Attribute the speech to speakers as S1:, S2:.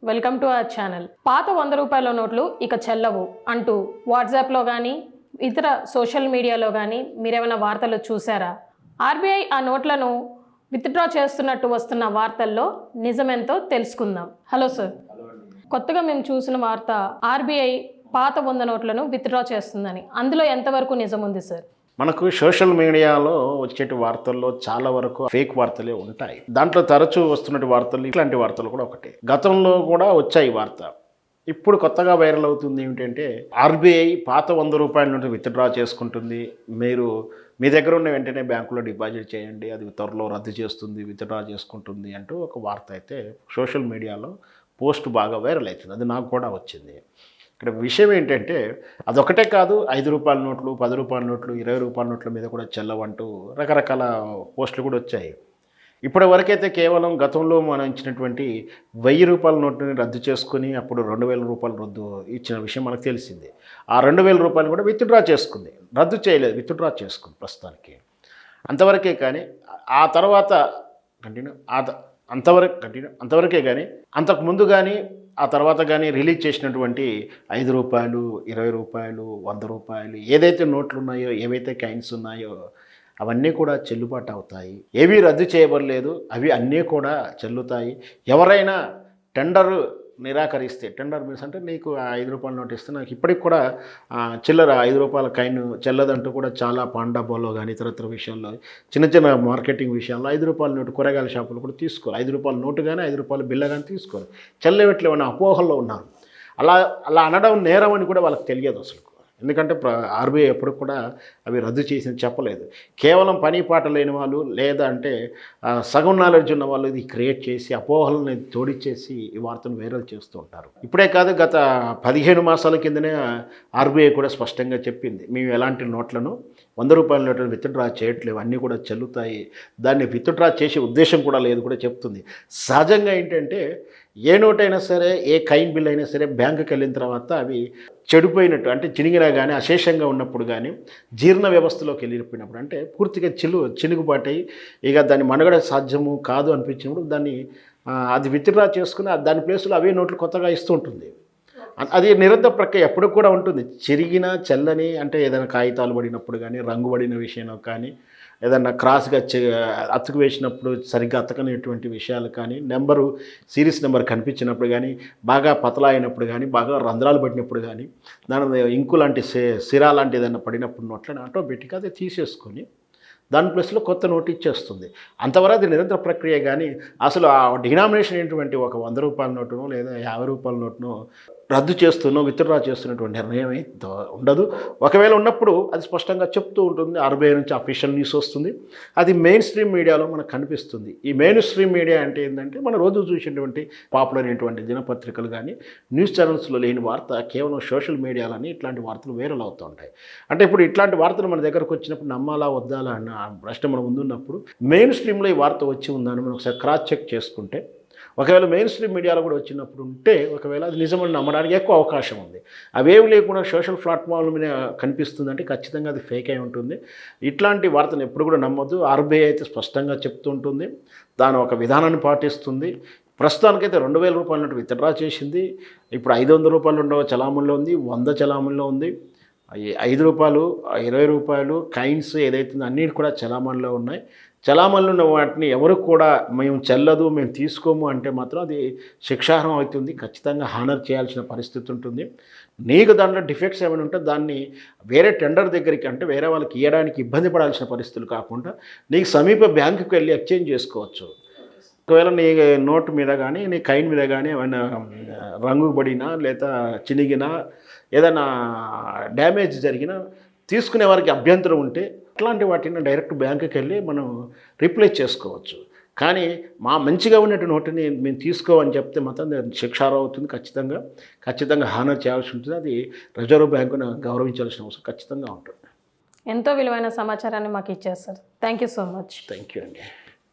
S1: Welcome to our channel. పాత 100 రూపాయల నోట్లు ఇక చెల్లవు అంటూ వాట్సాప్లో కానీ ఇతర సోషల్ మీడియాలో కానీ మీరేమైనా వార్తలు చూసారా? ఆర్బీఐ ఆ నోట్లను విత్డ్రా చేస్తున్నట్టు వస్తున్న వార్తల్లో నిజమెంతో తెలుసుకుందాం. హలో సార్, కొత్తగా మేము చూసిన వార్త ఆర్బీఐ పాత 100 నోట్లను విత్డ్రా చేస్తుందని. అందులో ఎంతవరకు నిజం ఉంది సార్?
S2: మనకు సోషల్ మీడియాలో వచ్చేటి వార్తల్లో చాలా వరకు ఫేక్ వార్తలే ఉంటాయి. దాంట్లో తరచూ వస్తున్నటి వార్తలు ఇట్లాంటి వార్తలు కూడా ఒకటి. గతంలో కూడా వచ్చాయి వార్త. ఇప్పుడు కొత్తగా వైరల్ అవుతుంది ఏమిటంటే ఆర్బీఐ పాత 100 రూపాయల నుండి విత్డ్రా చేసుకుంటుంది, మీరు మీ దగ్గర ఉన్న వెంటనే బ్యాంకులో డిపాజిట్ చేయండి, అది త్వరలో రద్దు చేస్తుంది, విత్డ్రా చేసుకుంటుంది అంటూ ఒక వార్త అయితే సోషల్ మీడియాలో పోస్ట్ బాగా వైరల్ అవుతుంది. అది నాకు కూడా వచ్చింది. ఇక్కడ విషయం ఏంటంటే అదొకటే కాదు, 5 రూపాయల నోట్లు, 10 రూపాయల నోట్లు, 20 రూపాయల నోట్ల మీద కూడా చెల్లవంటూ రకరకాల పోస్టులు కూడా వచ్చాయి. ఇప్పటి వరకైతే కేవలం గతంలో మనం ఇచ్చినటువంటి 1000 రూపాయల నోటుని రద్దు చేసుకుని అప్పుడు 2000 రూపాయలు రద్దు ఇచ్చిన విషయం మనకు తెలిసింది. ఆ 2000 రూపాయలు కూడా విత్డ్రా చేసుకుంది, రద్దు చేయలేదు, విత్డ్రా చేసుకుంది ప్రస్తుతానికి. అంతవరకే కానీ ఆ తర్వాత అంతవరకే కానీ అంతకుముందు కానీ ఆ తర్వాత కానీ రిలీజ్ చేసినటువంటి 5 రూపాయలు, 20 రూపాయలు, 100 రూపాయలు ఏదైతే నోట్లు ఉన్నాయో, ఏవైతే కాయిన్స్ ఉన్నాయో అవన్నీ కూడా చెల్లుబాటు అవుతాయి. ఏవీ రద్దు చేయబడలేదు, అవి అన్నీ కూడా చెల్లుతాయి. ఎవరైనా టెండర్ నిరాకరిస్తే, టెండర్ మీన్స్ అంటే నీకు 5 రూపాయల నోట్ ఇస్తే నాకు ఇప్పటికి కూడా చిల్లర 5 రూపాయల కాయిన్ చెల్లదంటూ కూడా చాలా పాండాబాలో కానీ ఇతరత్ర విషయాల్లో చిన్న చిన్న మార్కెటింగ్ విషయాల్లో 5 రూపాయల నోటు కూరగాయల షాపులు కూడా తీసుకోరు. 5 రూపాయల నోటు కానీ 5 రూపాయల బిల్ల కానీ తీసుకోరు. చెల్లెవట్లు అనే అపోహల్లో ఉన్నారు. అలా అనడం నేరం అని కూడా వాళ్ళకి తెలియదు అసలు. ఎందుకంటే ఆర్బీఐ ఎప్పుడు కూడా అవి రద్దు చేసి చెప్పలేదు. కేవలం పని పాట లేని వాళ్ళు లేదా అంటే సగం నాలెడ్జ్ ఉన్న వాళ్ళు ఇది క్రియేట్ చేసి అపోహలను తోడిచ్చేసి ఈ వార్తను వైరల్ చేస్తూ ఉంటారు. ఇప్పుడే కాదు, గత 15 మాసాల కిందనే ఆర్బీఐ కూడా స్పష్టంగా చెప్పింది, మేము ఎలాంటి నోట్లను 100 రూపాయల నోట్లను విత్డ్రా చేయట్లేవు, అన్నీ కూడా చెల్లుతాయి, దాన్ని విత్డ్రా చేసే ఉద్దేశం కూడా లేదు కూడా చెప్తుంది. సహజంగా ఏంటంటే ఏ నోట్ అయినా సరే, ఏ కాయిన్ బిల్ అయినా సరే బ్యాంకుకి వెళ్ళిన తర్వాత అవి చెడిపోయినట్టు అంటే చినిగినా కానీ అశేషంగా ఉన్నప్పుడు కానీ జీర్ణ వ్యవస్థలోకి వెళ్ళిపోయినప్పుడు అంటే పూర్తిగా చినుగుబాటై ఇక దాని మనుగడ సాధ్యము కాదు అనిపించినప్పుడు దాన్ని అది విత్డ్రా చేసుకుని దాని ప్లేస్లో అవే నోట్లు కొత్తగా ఇస్తూ ఉంటుంది. అది నిరంతర ప్రక్రియ ఎప్పుడు కూడా ఉంటుంది. చిరిగిన చెల్లని అంటే ఏదైనా కాగితాలు పడినప్పుడు కానీ, రంగు పడిన విషయంలో కానీ, ఏదన్నా క్రాస్గా అతుకు వేసినప్పుడు సరిగ్గా అతకనేటువంటి విషయాలు కానీ, సిరీస్ నెంబర్ కనిపించినప్పుడు కానీ, బాగా పతలా అయినప్పుడు కానీ, బాగా రంధ్రాలు పడినప్పుడు కానీ, దాని ఇంకు లాంటి సిరా లాంటి ఏదైనా పడినప్పుడు నోట్లని ఆటోమేటిక్గా అది తీసేసుకొని దాని ప్లేస్లో కొత్త నోటు ఇచ్చేస్తుంది. అంతవరకు అది నిరంతర ప్రక్రియ. కానీ అసలు ఆ డినామినేషన్ ఏంటువంటి ఒక 100 రూపాయల నోటును లేదా 50 రూపాయల నోటును రద్దు చేస్తున్నో విత్డ్రా చేస్తున్నటువంటి నిర్ణయం ఉండదు. ఒకవేళ ఉన్నప్పుడు అది స్పష్టంగా చెప్తూ ఉంటుంది. ఆర్బీఐ నుంచి అఫీషియల్ న్యూస్ వస్తుంది, అది మెయిన్ స్ట్రీమ్ మీడియాలో మనకు కనిపిస్తుంది. ఈ మెయిన్ స్ట్రీమ్ మీడియా అంటే ఏంటంటే మనం రోజు చూసేటువంటి పాపులర్ అయినటువంటి దినపత్రికలు కానీ న్యూస్ ఛానల్స్లో లేని వార్త కేవలం సోషల్ మీడియాలని ఇట్లాంటి వార్తలు వైరల్ అవుతూ ఉంటాయి. అంటే ఇప్పుడు ఇట్లాంటి వార్తలు మన దగ్గరకు వచ్చినప్పుడు నమ్మాలా వద్దాలా అన్న ప్రశ్న మన ముందున్నప్పుడు మెయిన్ స్ట్రీమ్లో ఈ వార్త వచ్చి ఉందని మనం ఒకసారి క్రాస్ చెక్ చేసుకుంటే, ఒకవేళ మెయిన్ స్ట్రీమ్ మీడియాలో కూడా వచ్చినప్పుడు ఉంటే ఒకవేళ అది నిజమని నమ్మడానికి ఎక్కువ అవకాశం ఉంది. అవేవి లేకుండా సోషల్ ప్లాట్ఫామ్ల మీద కనిపిస్తుందంటే ఖచ్చితంగా అది ఫేక్ అయి ఉంటుంది. ఇట్లాంటి వార్తను ఎప్పుడు కూడా నమ్మొద్దు. ఆర్బీఐ అయితే స్పష్టంగా చెప్తుంటుంది, దాని ఒక విధానాన్ని పాటిస్తుంది. ప్రస్తుతానికైతే 2000 రూపాయల నోటు విత్డ్రా చేసింది. ఇప్పుడు 500 రూపాయలు చలామణిలో ఉంది, 100 చలామణిలో ఉంది. 5 రూపాయలు, 20 రూపాయలు కాయిన్స్ ఏదైతే అన్నిటి కూడా చలామణిలో ఉన్నాయి. చలామణిలో ఉన్న వాటిని ఎవరు కూడా మేము చెల్లదు, మేము తీసుకోము అంటే మాత్రం అది శిక్షార్హం అవుతుంది. ఖచ్చితంగా హానర్ చేయాల్సిన పరిస్థితి ఉంటుంది. నీకు దాంట్లో డిఫెక్ట్స్ ఏమైనా ఉంటే దాన్ని వేరే టెండర్ దగ్గరికి అంటే వేరే వాళ్ళకి ఇవ్వడానికి ఇబ్బంది పడాల్సిన పరిస్థితులు కాకుండా నీకు సమీప బ్యాంకుకి వెళ్ళి ఎక్స్చేంజ్ చేసుకోవచ్చు. ఒకవేళ నీ నోటు మీద కానీ నీ కాయిన్ మీద కానీ ఏమైనా రంగు పడినా లేదా చినిగినా ఏదైనా డ్యామేజ్ జరిగినా తీసుకునే వారికి అభ్యంతరం ఉంటే అట్లాంటి వాటిని డైరెక్ట్ బ్యాంకుకి వెళ్ళి మనం రీప్లేస్ చేసుకోవచ్చు. కానీ మంచిగా ఉన్నట్టు నోటుని మేము తీసుకోమని చెప్తే మాత్రం శిక్షార్హం అవుతుంది. ఖచ్చితంగా హానర్ చేయాల్సి ఉంటుంది. అది రిజర్వ్ బ్యాంకును గౌరవించాల్సిన అవసరం ఖచ్చితంగా ఉంటుంది.
S1: ఎంతో విలువైన సమాచారాన్ని మాకు ఇచ్చారు sir. Thank you so much.
S2: Thank you అండి.